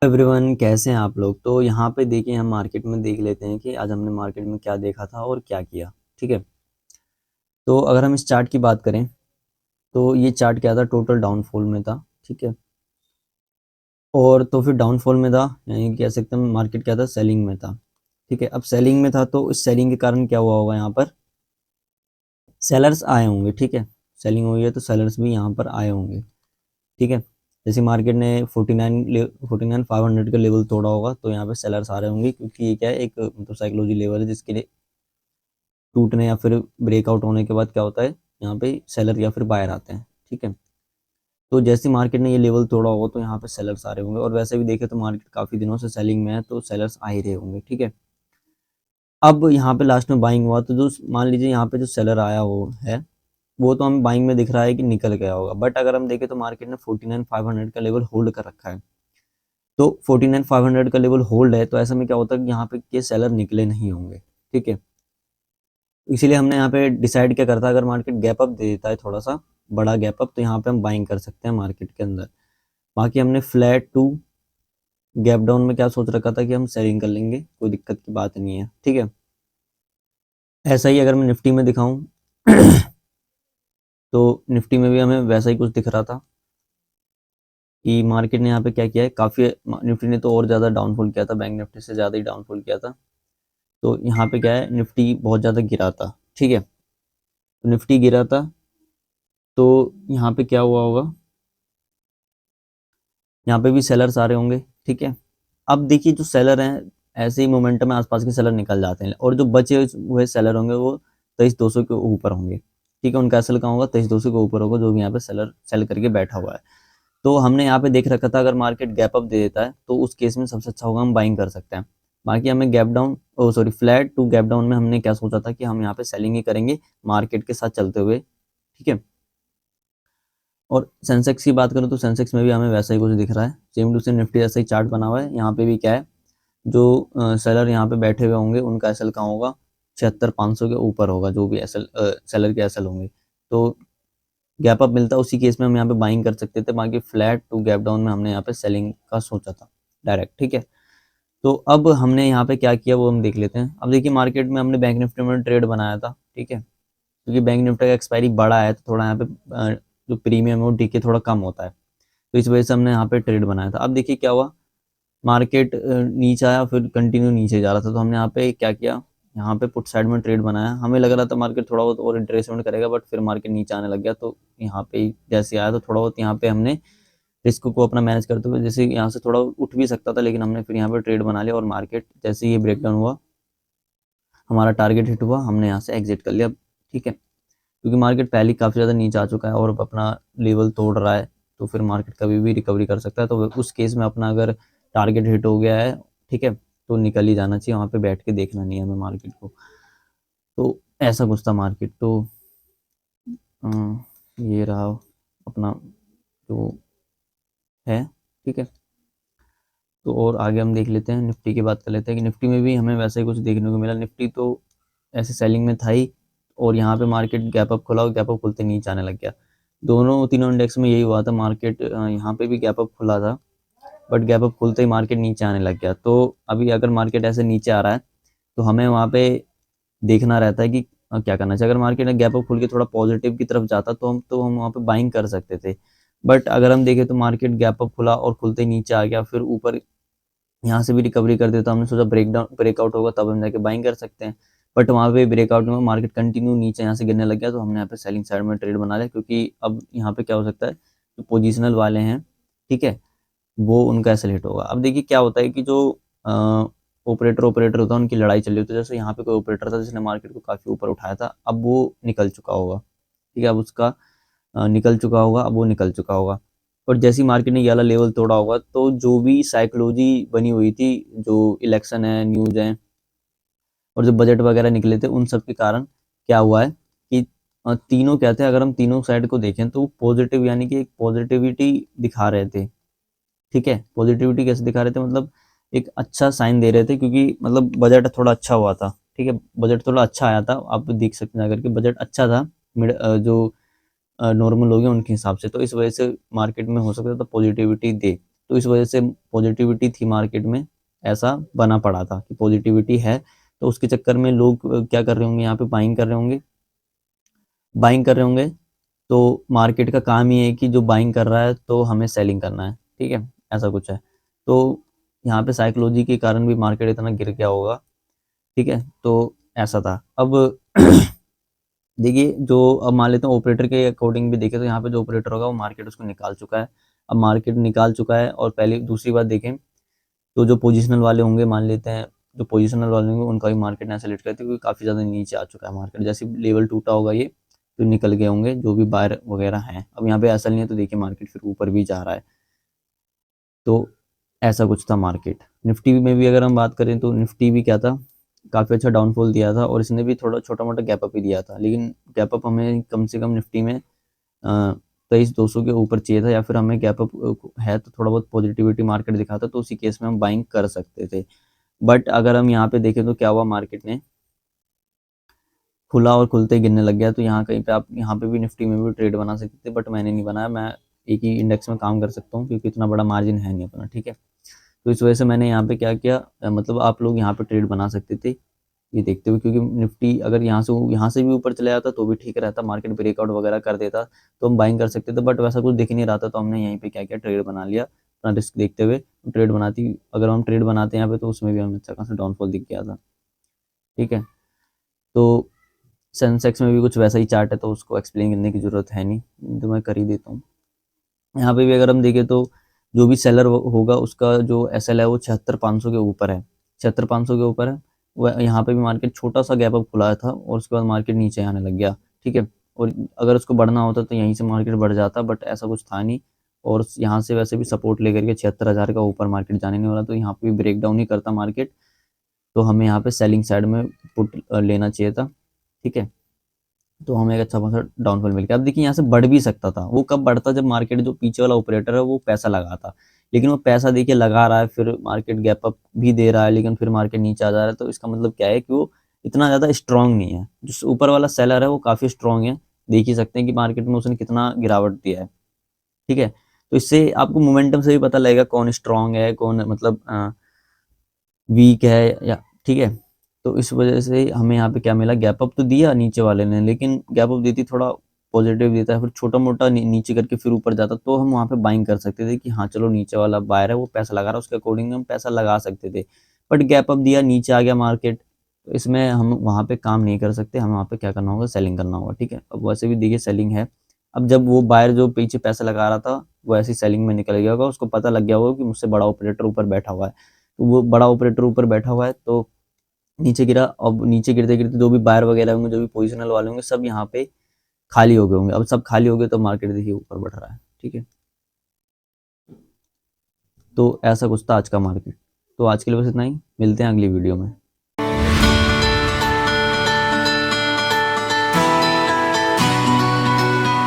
Everyone, कैसे हैं आप लोग। तो यहाँ पे देखिए, हम मार्केट में देख लेते हैं कि आज हमने मार्केट में क्या देखा था और क्या किया। ठीक है। तो अगर हम इस चार्ट की बात करें तो ये चार्ट क्या था, टोटल डाउनफॉल में था। ठीक है। और तो फिर डाउनफॉल में था, यानी कह सकते हैं मार्केट क्या था, सेलिंग में था। ठीक है। अब सेलिंग में था तो इस सेलिंग के कारण क्या हुआ होगा, यहाँ पर सेलर्स आए होंगे। ठीक है। सेलिंग हुई है तो सेलर्स भी यहाँ पर आए होंगे। ठीक है। जैसे मार्केट ने 49,500 का लेवल तोड़ा होगा तो यहाँ पे सेलर्स आ रहे होंगे, क्योंकि ये क्या है, एक मतलब साइकोलॉजी लेवल है जिसके लिए टूटने या फिर ब्रेकआउट होने के बाद क्या होता है, यहाँ पे सेलर या फिर बायर आते हैं। ठीक है। तो जैसे मार्केट ने ये लेवल तोड़ा होगा तो यहाँ पे सेलर्स आ रहे होंगे, और वैसे भी देखे तो मार्केट काफ़ी दिनों से सेलिंग में है तो सेलर्स आ ही रहे होंगे। ठीक है। अब यहाँ पे लास्ट में बाइंग हुआ तो जो मान लीजिए यहाँ पे जो सेलर आया हो है, वो तो हमें बाइंग में दिख रहा है कि निकल गया होगा, बट अगर हम देखें तो मार्केट ने 49,500 का लेवल होल्ड कर रखा है। तो 49,500 का लेवल होल्ड है तो ऐसे में क्या होता है कि यहाँ पे के सेलर निकले नहीं होंगे। ठीक है। इसीलिए हमने यहाँ पे डिसाइड क्या करता है, अगर मार्केट गैप अप दे देता है थोड़ा सा बड़ा गैप अप, तो यहाँ पे हम बाइंग कर सकते हैं मार्केट के अंदर। बाकी हमने फ्लैट टू गैप डाउन में क्या सोच रखा था कि हम सेलिंग कर लेंगे, कोई दिक्कत की बात नहीं है। ठीक है। ऐसा ही अगर मैं निफ्टी में दिखाऊं तो निफ्टी में भी हमें वैसा ही कुछ दिख रहा था कि मार्केट ने यहाँ पे क्या किया है, काफ़ी निफ्टी ने तो और ज़्यादा डाउनफॉल किया था, बैंक निफ्टी से ज़्यादा ही डाउनफॉल किया था। तो यहाँ पे क्या है, निफ्टी बहुत ज़्यादा गिरा था। ठीक है। तो निफ्टी गिरा था तो यहाँ पे क्या हुआ होगा, यहाँ पे भी सेलर्स आ रहे होंगे। ठीक है। अब देखिए, जो सेलर हैं ऐसे ही मोमेंटम में आसपास के सेलर निकल जाते हैं, और जो बचे हुए सेलर होंगे वो 23,200 के ऊपर होंगे। ठीक है। उनका एसएल कहाँ होगा, 23,200 के ऊपर होगा, जो भी यहाँ पे सेलर सेल करके बैठा हुआ है। तो हमने यहाँ पे देख रखा था अगर मार्केट गैप अप दे देता है तो उस केस में सबसे अच्छा होगा हम बाइंग कर सकते हैं। बाकी हमें gap down, oh sorry, flat to gap down में हमने क्या सोचा था कि हम यहाँ पे सेलिंग ही करेंगे मार्केट के साथ चलते हुए। ठीक है। और सेंसेक्स की बात करूँ तो सेंसेक्स में भी हमें वैसा ही कुछ दिख रहा है, सेम टू सेम निफ्टी जैसा ही चार्ट बना हुआ है। यहाँ पे भी क्या है, जो सेलर यहाँ पे बैठे हुए होंगे उनका एसएल कहाँ होगा, 76,500 के ऊपर होगा, जो भी एसएल सेलर के एसएल होंगे। तो गैप अप मिलता है उसी केस में हम यहाँ पे बाइंग कर सकते थे। बाकी फ्लैट टू गैप डाउन में हमने यहाँ पे सेलिंग का सोचा था डायरेक्ट। ठीक है। तो अब हमने यहाँ पे क्या किया वो हम देख लेते हैं। अब देखिए, मार्केट में हमने बैंक निफ्टी में ट्रेड बनाया था। ठीक है। क्योंकि बैंक निफ्टी का एक्सपायरी बड़ा है तो थोड़ा यहाँ पे जो प्रीमियम है वो डीके थोड़ा कम होता है, तो इस वजह से हमने यहाँ पे ट्रेड बनाया था। अब देखिए क्या हुआ, मार्केट नीचे आया, फिर कंटिन्यू नीचे जा रहा था, तो हमने यहाँ पे क्या किया, यहाँ पे पुट साइड में ट्रेड बनाया। हमें लग रहा था मार्केट थोड़ा बहुत और इंटरेस्टमेंट करेगा, बट फिर मार्केट नीचे आने लग गया, तो यहाँ पे जैसे आया तो थोड़ा बहुत यहाँ पे हमने रिस्क को अपना मैनेज करते हुए, जैसे यहाँ से थोड़ा उठ भी सकता था, लेकिन हमने फिर यहाँ पे ट्रेड बना लिया, और मार्केट जैसे ही ब्रेकडाउन हुआ, हमारा टारगेट हिट हुआ, हमने यहाँ से एग्जिट कर लिया। ठीक है। क्योंकि मार्केट पहले ही काफ़ी ज़्यादा नीचे आ चुका है और अब अपना लेवल तोड़ रहा है, तो फिर मार्केट कभी भी रिकवरी कर सकता है। तो उस केस में अपना अगर टारगेट हिट हो गया है, ठीक है, तो निकल ही जाना चाहिए, वहाँ पे बैठ के देखना नहीं है हमें मार्केट को। तो ऐसा कुछ था मार्केट। तो ये रहा अपना जो है। ठीक है। तो और आगे हम देख लेते हैं, निफ्टी की बात कर लेते हैं कि निफ्टी में भी हमें वैसा ही कुछ देखने को मिला। निफ्टी तो ऐसे सेलिंग में था ही, और यहाँ पे मार्केट गैप अप खुला और गैप अप खुलते नीचे आने लग गया। दोनों तीनों इंडेक्स में यही हुआ था, मार्केट यहाँ पे भी गैप अप खुला था, बट गैप अप खुलते ही मार्केट नीचे आने लग गया। तो अभी अगर मार्केट ऐसे नीचे आ रहा है तो हमें वहाँ पे देखना रहता है कि क्या करना चाहिए। अगर मार्केट ने गैप अप खुल के थोड़ा पॉजिटिव की तरफ जाता तो हम वहाँ पे बाइंग कर सकते थे। बट अगर हम देखें तो मार्केट गैप अप खुला और खुलते ही नीचे आ गया, फिर ऊपर यहाँ से भी रिकवरी कर देता, हमने सोचा ब्रेकआउट होगा तब हम जाके बाइंग कर सकते हैं। बट वहाँ पे ब्रेकआउट में मार्केट कंटिन्यू नीचे यहाँ से गिरने लग गया, तो हमने यहाँ पे सेलिंग साइड में ट्रेड बना लिया, क्योंकि अब यहाँ पे क्या हो सकता है, जो पोजिशनल वाले हैं, ठीक है, वो उनका ऐसे हिट होगा। अब देखिए क्या होता है कि जो ऑपरेटर ऑपरेटर होता है उनकी लड़ाई चल रही होती है। जैसे यहाँ पे कोई ऑपरेटर था जिसने मार्केट को काफ़ी ऊपर उठाया था, अब वो निकल चुका होगा। ठीक है। अब उसका निकल चुका होगा, अब वो निकल चुका होगा। और जैसी मार्केट ने ये वाला लेवल तोड़ा होगा, तो जो भी साइकोलॉजी बनी हुई थी, जो इलेक्शन है, न्यूज़ है, और जो बजट वगैरह निकले थे, उन सब के कारण क्या हुआ है कि तीनों क्या थे, अगर हम तीनों साइड को देखें तो पॉजिटिव, यानी कि एक पॉजिटिविटी दिखा रहे थे। ठीक है। पॉजिटिविटी कैसे दिखा रहे थे, मतलब एक अच्छा साइन दे रहे थे, क्योंकि मतलब बजट थोड़ा अच्छा हुआ था। ठीक है। बजट थोड़ा अच्छा आया था, आप देख सकते हैं अगर कि बजट अच्छा था, जो नॉर्मल लोग हैं उनके हिसाब से, तो इस वजह से मार्केट में हो सकता था पॉजिटिविटी दे। तो इस वजह से पॉजिटिविटी थी मार्केट में, ऐसा बना पड़ा था कि पॉजिटिविटी है, तो उसके चक्कर में लोग क्या कर रहे होंगे, यहाँ पे बाइंग कर रहे होंगे। बाइंग कर रहे होंगे तो मार्केट का काम ही है कि जो बाइंग कर रहा है तो हमें सेलिंग करना है, ठीक है, ऐसा कुछ है। तो यहाँ पे साइकोलॉजी के कारण भी मार्केट इतना गिर गया होगा, ठीक है, तो ऐसा था। अब देखिए, जो अब मान लेते हैं ऑपरेटर के अकॉर्डिंग भी देखें तो यहाँ पे जो ऑपरेटर होगा वो मार्केट उसको निकाल चुका है। अब मार्केट निकाल चुका है, और पहले दूसरी बात देखें तो जो पोजिशनल वाले होंगे, मान लेते हैं जो पोजिशनल वाले होंगे उनका भी मार्केट ने सेलेक्ट करते हैं, क्योंकि काफ़ी ज़्यादा नीचे आ चुका है मार्केट, जैसे लेवल टूटा होगा ये तो निकल गए होंगे जो भी बायर वगैरह हैं। अब यहाँ पे ऐसा नहीं है, तो देखिए मार्केट फिर ऊपर भी जा रहा है, तो ऐसा कुछ था मार्केट। निफ्टी में भी अगर हम बात करें तो निफ्टी भी क्या था, काफ़ी अच्छा डाउनफॉल दिया था, और इसने भी थोड़ा छोटा मोटा गैप अप ही दिया था, लेकिन गैप अप हमें कम से कम निफ्टी में 23,200 के ऊपर चाहिए था, या फिर हमें गैप अप है तो थोड़ा बहुत पॉजिटिविटी मार्केट दिखाता, तो उसी केस में हम बाइंग कर सकते थे। बट अगर हम यहाँ पे देखें तो क्या हुआ, मार्केट ने खुला और खुलते ही गिरने लग गया, तो यहाँ कहीं पे आप यहाँ पे भी निफ्टी में भी ट्रेड बना सकते थे, बट मैंने नहीं बनाया। मैं एक ही इंडेक्स में काम कर सकता हूँ, क्योंकि इतना बड़ा मार्जिन है नहीं अपना, ठीक है। तो इस वजह से मैंने यहाँ पे क्या किया, मतलब आप लोग यहाँ पे ट्रेड बना सकते थे ये देखते हुए, क्योंकि निफ्टी अगर यहाँ से भी ऊपर चला जाता तो भी ठीक रहता, मार्केट ब्रेकआउट वगैरह कर देता तो हम बाइंग कर सकते थे, बट वैसा कुछ दिख नहीं रहा था, तो हमने यहीं पे क्या किया, ट्रेड बना लिया अपना रिस्क देखते हुए। ट्रेड बनाती अगर हम ट्रेड बनाते हैं यहाँ पे तो उसमें भी हमें अच्छा खासा डाउनफॉल दिख गया था, ठीक है। तो सेंसेक्स में भी कुछ वैसा ही चार्ट है, तो उसको एक्सप्लेन करने की ज़रूरत है नहीं, तो मैं कर ही देता हूँ। यहाँ पे भी अगर हम देखें तो जो भी सेलर होगा उसका जो एसएल है वो 76,500 के ऊपर है, 76,500 के ऊपर है। वह यहाँ पे भी मार्केट छोटा सा गैप अप खुला था, और उसके बाद मार्केट नीचे आने लग गया, ठीक है। और अगर उसको बढ़ना होता तो यहीं से मार्केट बढ़ जाता, बट ऐसा कुछ था नहीं, और यहाँ से वैसे भी सपोर्ट लेकर के 76,000 का ऊपर मार्केट जाने नहीं वाला, तो यहाँ पे भी ब्रेक डाउन ही करता मार्केट, तो हमें यहाँ पे सेलिंग साइड में पुट लेना चाहिए था, ठीक है। तो हमें एक अच्छा खासा डाउनफॉल मिल गया। अब देखिए यहाँ से बढ़ भी सकता था, वो कब बढ़ता, जब मार्केट जो पीछे वाला ऑपरेटर है वो पैसा लगाता, लेकिन वो पैसा देखिए लगा रहा है, फिर मार्केट गैप अप भी दे रहा है, लेकिन फिर मार्केट नीचे आ जा रहा है, तो इसका मतलब क्या है कि वो इतना ज़्यादा स्ट्रांग नहीं है। जो ऊपर वाला सेलर है वो काफ़ी स्ट्रांग है, देख ही सकते हैं कि मार्केट में उसने कितना गिरावट दिया है, ठीक है। तो इससे आपको मोमेंटम से भी पता लगेगा कौन स्ट्रांग है, कौन मतलब वीक है, या ठीक है। तो इस वजह से हमें यहाँ पे क्या मिला, गैप अप तो दिया नीचे वाले ने, लेकिन गैप अप देती थोड़ा पॉजिटिव देता है, फिर छोटा मोटा नीचे करके फिर ऊपर जाता, तो हम वहाँ पे बाइंग कर सकते थे कि हाँ चलो नीचे वाला बायर है वो पैसा लगा रहा है, उसके अकॉर्डिंग हम पैसा लगा सकते थे। बट गैप अप दिया, नीचे आ गया मार्केट, तो इसमें हम वहाँ पे काम नहीं कर सकते, हमें वहाँ पे क्या करना होगा, सेलिंग करना होगा, ठीक है। अब वैसे भी देखिए सेलिंग है। अब जब वो बायर जो पीछे पैसा लगा रहा था वो ऐसी सेलिंग में निकल गया होगा, उसको पता लग गया होगा कि मुझसे बड़ा ऑपरेटर ऊपर बैठा हुआ है, तो वो बड़ा ऑपरेटर ऊपर बैठा हुआ है, तो नीचे गिरा। अब नीचे गिरते-गिरते जो भी बायर वगैरह होंगे, जो भी पोजिशनल वाले होंगे, सब यहाँ पे खाली हो गए होंगे। अब सब खाली हो गए तो मार्केट देखिए ऊपर बढ़ रहा है, ठीक है। तो ऐसा कुछ था आज का मार्केट। तो आज के लिए बस इतना ही, मिलते हैं अगली वीडियो में।